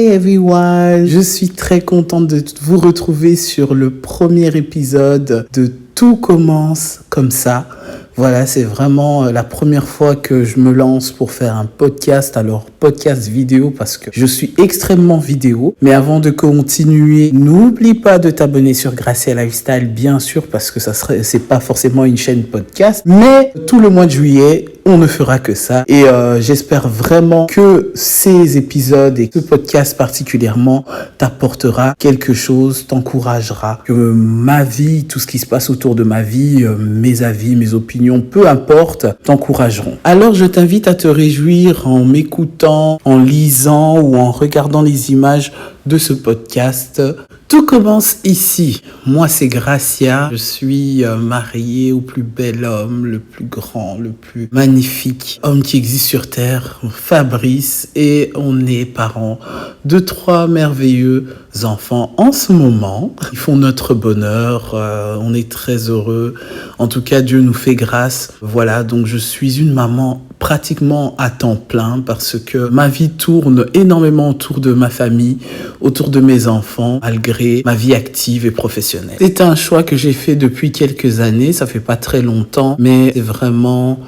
everyone! Je suis très contente de vous retrouver sur le premier épisode de Tout commence comme ça. Voilà, c'est vraiment la première fois que je me lance pour faire un podcast, alors podcast vidéo parce que je suis extrêmement vidéo. Mais avant de continuer, n'oublie pas de t'abonner sur Gracia Lifestyle, bien sûr, parce que c'est pas forcément une chaîne podcast. Mais tout le mois de juillet, on ne fera que ça. Et j'espère vraiment que ces épisodes et ce podcast particulièrement t'apportera quelque chose, t'encouragera. Que ma vie, tout ce qui se passe autour de ma vie, mes avis, mes opinions, peu importe, t'encourageront. Alors je t'invite à te réjouir en m'écoutant, en lisant ou en regardant les images de ce podcast. Tout commence ici. Moi, c'est Gracia. Je suis mariée au plus bel homme, le plus grand, le plus magnifique homme qui existe sur Terre, Fabrice. Et on est parents de 3 merveilleux enfants en ce moment. Ils font notre bonheur. On est très heureux. En tout cas, Dieu nous fait grâce. Voilà, donc je suis une maman pratiquement à temps plein parce que ma vie tourne énormément autour de ma famille, autour de mes enfants, malgré ma vie active et professionnelle. C'est un choix que j'ai fait depuis quelques années, ça fait pas très longtemps, mais c'est vraiment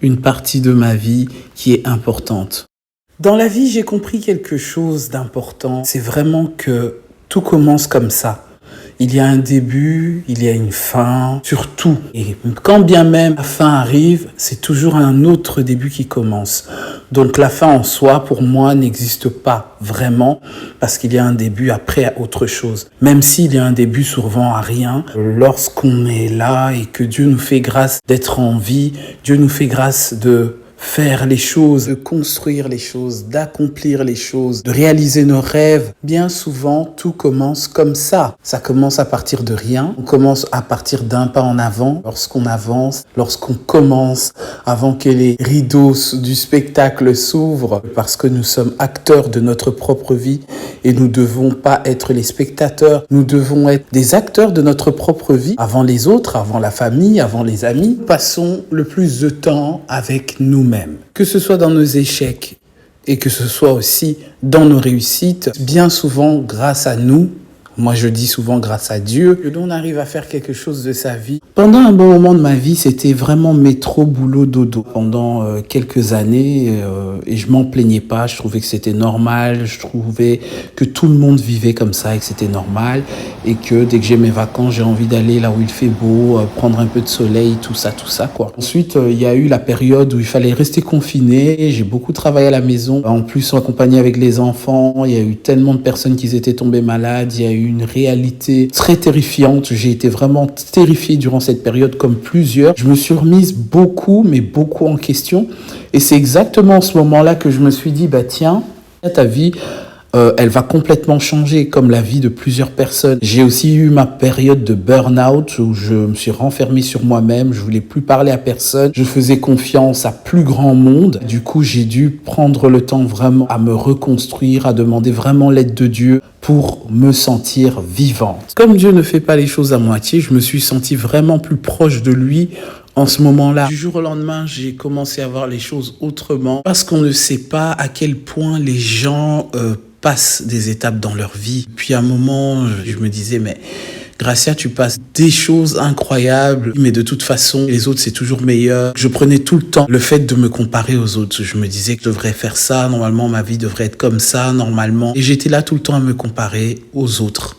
une partie de ma vie qui est importante. Dans la vie, j'ai compris quelque chose d'important, c'est vraiment que tout commence comme ça. Il y a un début, il y a une fin, surtout. Et quand bien même la fin arrive, c'est toujours un autre début qui commence. Donc la fin en soi, pour moi, n'existe pas vraiment parce qu'il y a un début après autre chose. Même s'il y a un début souvent à rien, lorsqu'on est là et que Dieu nous fait grâce d'être en vie, Dieu nous fait grâce de faire les choses, de construire les choses, d'accomplir les choses, de réaliser nos rêves. Bien souvent, tout commence comme ça. Ça commence à partir de rien. On commence à partir d'un pas en avant. Lorsqu'on avance, lorsqu'on commence, avant que les rideaux du spectacle s'ouvrent, parce que nous sommes acteurs de notre propre vie et nous ne devons pas être les spectateurs. Nous devons être des acteurs de notre propre vie avant les autres, avant la famille, avant les amis. Passons le plus de temps avec nous-mêmes. Que ce soit dans nos échecs et que ce soit aussi dans nos réussites, bien souvent grâce à nous, moi je dis souvent grâce à Dieu, que l'on arrive à faire quelque chose de sa vie. Pendant un bon moment de ma vie, c'était vraiment métro, boulot, dodo. Pendant quelques années, et je m'en plaignais pas, je trouvais que c'était normal, je trouvais que tout le monde vivait comme ça et que c'était normal. Et que dès que j'ai mes vacances, j'ai envie d'aller là où il fait beau, prendre un peu de soleil, tout ça quoi. Ensuite, il y a eu la période où il fallait rester confiné, j'ai beaucoup travaillé à la maison. En plus, accompagné avec les enfants, il y a eu tellement de personnes qui étaient tombées malades, il y a eu une réalité très terrifiante. J'ai été vraiment terrifié durant cette période comme plusieurs. Je me suis remise beaucoup en question. Et c'est exactement en ce moment-là que je me suis dit, tiens, ta vie, elle va complètement changer comme la vie de plusieurs personnes. J'ai aussi eu ma période de burn-out où je me suis renfermé sur moi-même, je voulais plus parler à personne, je faisais confiance à plus grand monde. Du coup, j'ai dû prendre le temps vraiment à me reconstruire, à demander vraiment l'aide de Dieu pour me sentir vivante. Comme Dieu ne fait pas les choses à moitié, je me suis sentie vraiment plus proche de lui en ce moment-là. Du jour au lendemain, j'ai commencé à voir les choses autrement parce qu'on ne sait pas à quel point les gens passent des étapes dans leur vie. Puis à un moment, je me disais, mais Gracia, tu passes des choses incroyables, mais de toute façon, les autres, c'est toujours meilleur. Je prenais tout le temps le fait de me comparer aux autres. Je me disais que je devrais faire ça, normalement, ma vie devrait être comme ça, normalement. Et j'étais là tout le temps à me comparer aux autres.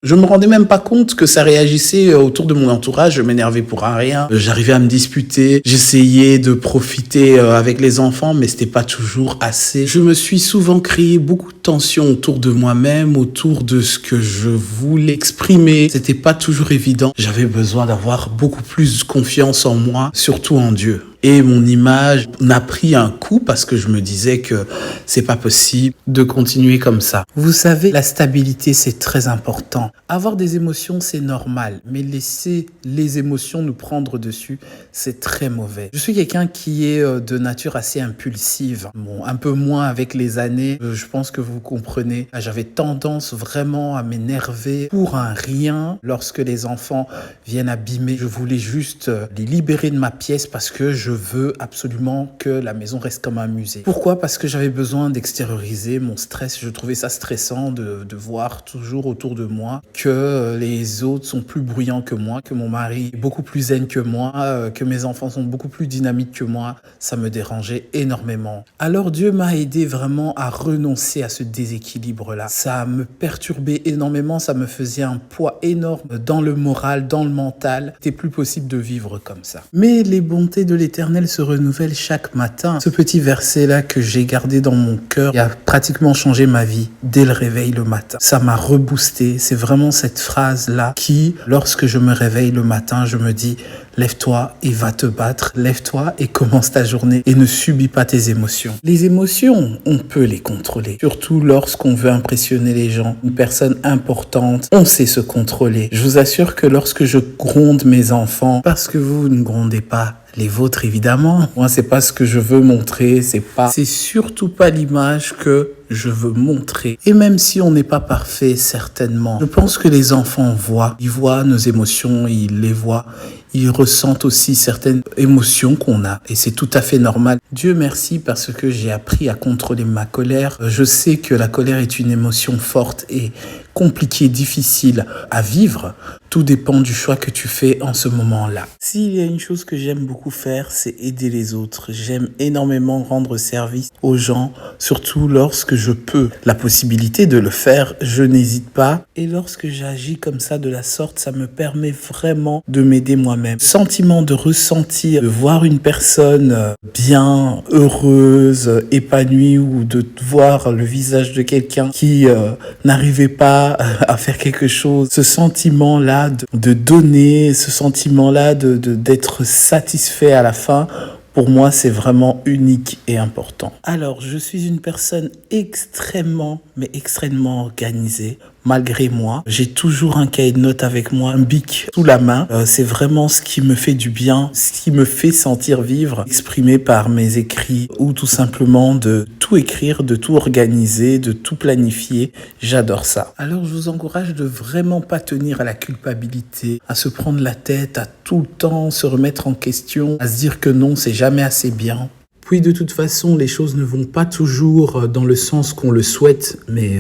Je me rendais même pas compte que ça réagissait autour de mon entourage. Je m'énervais pour un rien. J'arrivais à me disputer. J'essayais de profiter avec les enfants, mais c'était pas toujours assez. Je me suis souvent créé beaucoup de tensions autour de moi-même, autour de ce que je voulais exprimer. C'était pas toujours évident. J'avais besoin d'avoir beaucoup plus confiance en moi, surtout en Dieu. Et mon image n'a pris un coup parce que je me disais que c'est pas possible de continuer comme ça. Vous savez, la stabilité, c'est très important. Avoir des émotions, c'est normal, mais laisser les émotions nous prendre dessus, c'est très mauvais. Je suis quelqu'un qui est de nature assez impulsive. Bon, un peu moins avec les années. Je pense que vous comprenez. J'avais tendance vraiment à m'énerver pour un rien lorsque les enfants viennent abîmer. Je voulais juste les libérer de ma pièce parce que je veux absolument que la maison reste comme un musée. Pourquoi? Parce que j'avais besoin d'extérioriser mon stress. Je trouvais ça stressant de voir toujours autour de moi que les autres sont plus bruyants que moi, que mon mari est beaucoup plus zen que moi, que mes enfants sont beaucoup plus dynamiques que moi. Ça me dérangeait énormément. Alors Dieu m'a aidé vraiment à renoncer à ce déséquilibre-là. Ça me perturbait énormément, ça me faisait un poids énorme dans le moral, dans le mental. C'était plus possible de vivre comme ça. Mais les bontés de l'Éternel se renouvellent chaque matin. Ce petit verset-là que j'ai gardé dans mon cœur, il a pratiquement changé ma vie dès le réveil le matin. Ça m'a reboosté. C'est vraiment cette phrase-là qui, lorsque je me réveille le matin, je me dis: lève-toi et va te battre. Lève-toi et commence ta journée et ne subis pas tes émotions. Les émotions, on peut les contrôler. Surtout lorsqu'on veut impressionner les gens. Une personne importante, on sait se contrôler. Je vous assure que lorsque je gronde mes enfants, parce que vous ne grondez pas les vôtres évidemment. Moi, c'est pas ce que je veux montrer, c'est surtout pas l'image que je veux montrer. Et même si on n'est pas parfait, certainement, je pense que les enfants ils voient nos émotions, ils les voient. Ils ressentent aussi certaines émotions qu'on a. Et c'est tout à fait normal. Dieu merci parce que j'ai appris à contrôler ma colère. Je sais que la colère est une émotion forte et compliquée, difficile à vivre. Tout dépend du choix que tu fais en ce moment-là. S'il y a une chose que j'aime beaucoup faire, c'est aider les autres. J'aime énormément rendre service aux gens, surtout lorsque je peux. La possibilité de le faire, je n'hésite pas. Et lorsque j'agis comme ça, de la sorte, ça me permet vraiment de m'aider moi-même. Sentiment de ressentir, de voir une personne bien, heureuse, épanouie, ou de voir le visage de quelqu'un qui n'arrivait pas à faire quelque chose. Ce sentiment-là de donner, ce sentiment-là d'être satisfait à la fin, pour moi, c'est vraiment unique et important. Alors, je suis une personne extrêmement organisée. Malgré moi, j'ai toujours un cahier de notes avec moi, un bic sous la main. C'est vraiment ce qui me fait du bien, ce qui me fait sentir vivre, exprimé par mes écrits ou tout simplement de tout écrire, de tout organiser, de tout planifier. J'adore ça. Alors, je vous encourage de vraiment pas tenir à la culpabilité, à se prendre la tête, à tout le temps se remettre en question, à se dire que non, c'est jamais assez bien. Puis de toute façon, les choses ne vont pas toujours dans le sens qu'on le souhaite, mais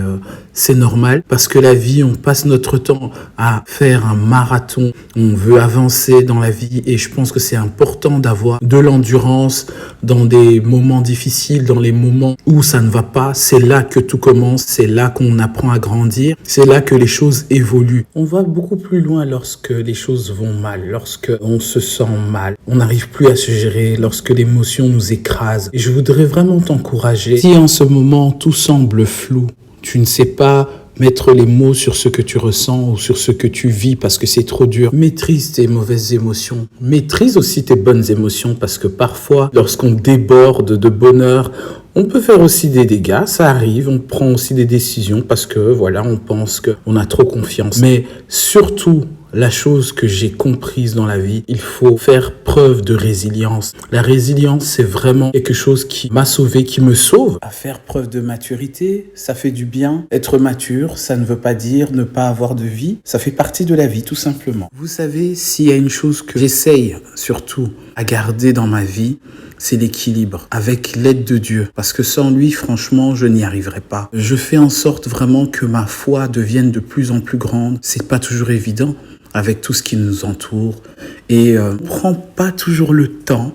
c'est normal parce que la vie, on passe notre temps à faire un marathon, on veut avancer dans la vie et je pense que c'est important d'avoir de l'endurance dans des moments difficiles, dans les moments où ça ne va pas. C'est là que tout commence, c'est là qu'on apprend à grandir, c'est là que les choses évoluent. On va beaucoup plus loin lorsque les choses vont mal, lorsque on se sent mal, on n'arrive plus à se gérer, lorsque l'émotion nous écrase. Et je voudrais vraiment t'encourager. Si en ce moment tout semble flou, tu ne sais pas mettre les mots sur ce que tu ressens ou sur ce que tu vis parce que c'est trop dur, maîtrise tes mauvaises émotions. Maîtrise aussi tes bonnes émotions parce que parfois, lorsqu'on déborde de bonheur, on peut faire aussi des dégâts, ça arrive, on prend aussi des décisions parce que voilà, on pense qu'on a trop confiance. Mais surtout, la chose que j'ai comprise dans la vie, il faut faire preuve de résilience. La résilience, c'est vraiment quelque chose qui m'a sauvé, qui me sauve. À faire preuve de maturité, ça fait du bien. Être mature, ça ne veut pas dire ne pas avoir de vie. Ça fait partie de la vie, tout simplement. Vous savez, s'il y a une chose que j'essaye surtout à garder dans ma vie, c'est l'équilibre avec l'aide de Dieu. Parce que sans lui, franchement, je n'y arriverai pas. Je fais en sorte vraiment que ma foi devienne de plus en plus grande. C'est pas toujours évident avec tout ce qui nous entoure. Et on prend pas toujours le temps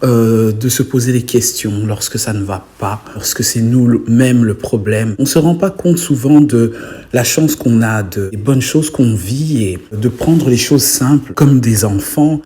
de se poser des questions lorsque ça ne va pas, lorsque c'est nous-mêmes le problème. On se rend pas compte souvent de la chance qu'on a, des bonnes choses qu'on vit et de prendre les choses simples comme des enfants,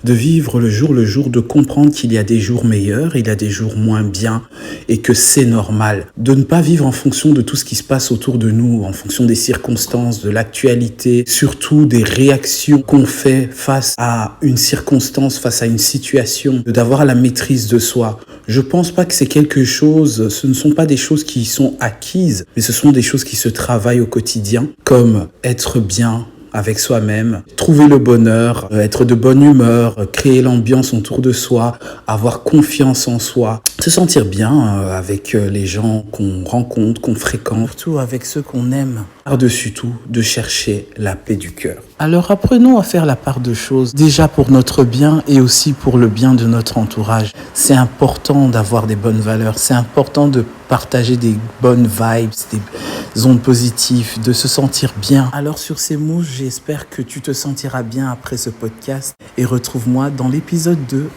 de vivre le jour, de comprendre qu'il y a des jours meilleurs, il y a des jours moins bien et que c'est normal. De ne pas vivre en fonction de tout ce qui se passe autour de nous, en fonction des circonstances, de l'actualité, surtout des réactions qu'on fait face à une circonstance, face à une situation, d'avoir la maîtrise de soi. Je pense pas que c'est quelque chose, ce ne sont pas des choses qui sont acquises, mais ce sont des choses qui se travaillent au quotidien, comme être bien avec soi-même, trouver le bonheur, être de bonne humeur, créer l'ambiance autour de soi, avoir confiance en soi, se sentir bien avec les gens qu'on rencontre, qu'on fréquente, surtout avec ceux qu'on aime. Par-dessus tout, de chercher la paix du cœur. Alors apprenons à faire la part de choses, déjà pour notre bien et aussi pour le bien de notre entourage. C'est important d'avoir des bonnes valeurs, c'est important de partager des bonnes vibes, des ondes positives, de se sentir bien. Alors sur ces mots, j'espère que tu te sentiras bien après ce podcast et retrouve-moi dans l'épisode 2.